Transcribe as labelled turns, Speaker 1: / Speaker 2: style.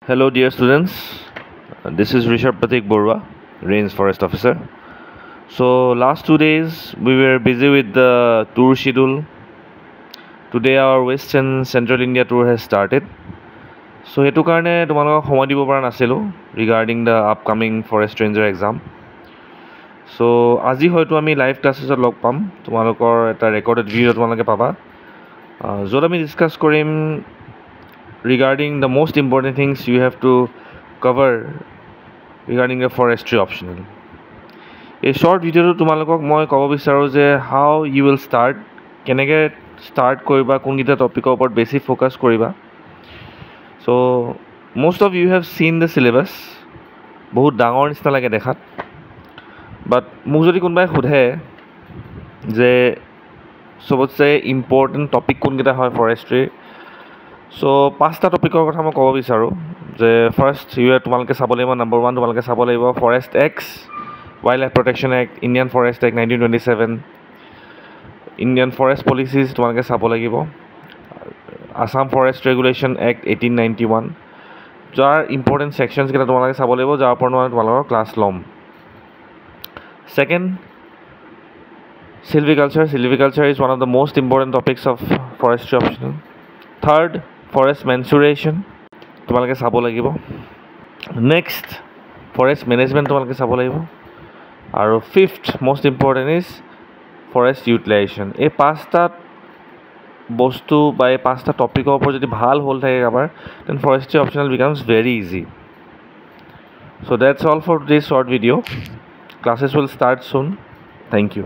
Speaker 1: Hello, dear students. This is Rishabh Pratik Borwa, Range Forest Officer. So, last 2 days we were busy with the tour schedule. Today, our West and Central India tour has started. So, সেইটো কাৰণে তোমালোকক সময় দিব পৰা নাছিলোঁ regarding the upcoming forest ranger exam. So, আজি হয়তো আমি লাইভ ক্লাছেছত লগ পাম তোমালোকৰ এটা ৰেকৰ্ডেড ভিডিঅ' তোমালোকে পাবা য'ত আমি ডিছকাছ কৰিম regarding the most important things you have to cover regarding the forestry optional. A short video তোমালোকক মই ক'ব বিচাৰোঁ যে how you will start কেনেকৈ start কৰিবা কোনকেইটা টপিকৰ ওপৰত বেছি ফ'কাছ কৰিবা so most of you have seen the syllabus বহুত ডাঙৰ নিচিনা লাগে দেখাত but মোক যদি কোনোবাই সোধে যে চবতছে ইম্পৰ্টেণ্ট টপিক কোনকেইটা হয় ফৰেষ্ট্ৰি so 5টা টপিকৰ কথা মই ক'ব বিচাৰোঁ যে ফাৰ্ষ্ট তোমালোকে চাব লাগিব নম্বৰ 1 তোমালোকে চাব লাগিব forest act Wildlife Protection Act, Indian Forest Act 1927, Indian Forest Policies তোমালোকে চাব লাগিব Assam Forest Regulation Act 1891 যাৰ ইম্পৰ্টেণ্ট সেকশনছ কেইটা তোমালোকে চাব লাগিব যাৰ ওপৰত মই তোমালোকৰ ক্লাছ ল'ম Second, silviculture is one of the most important topics of forestry optional. Third, forest mensuration তোমালোকে চাব লাগিব Next, forest management তোমালোকে চাব লাগিব আৰু fifth most important is forest utilization এই 5টা বস্তু বা এই 5টা টপিকৰ ওপৰত যদি ভাল হ'ল থাকে কাবাৰ then forestry optional becomes very easy. So that's all for today's short video. Classes will start soon. Thank you.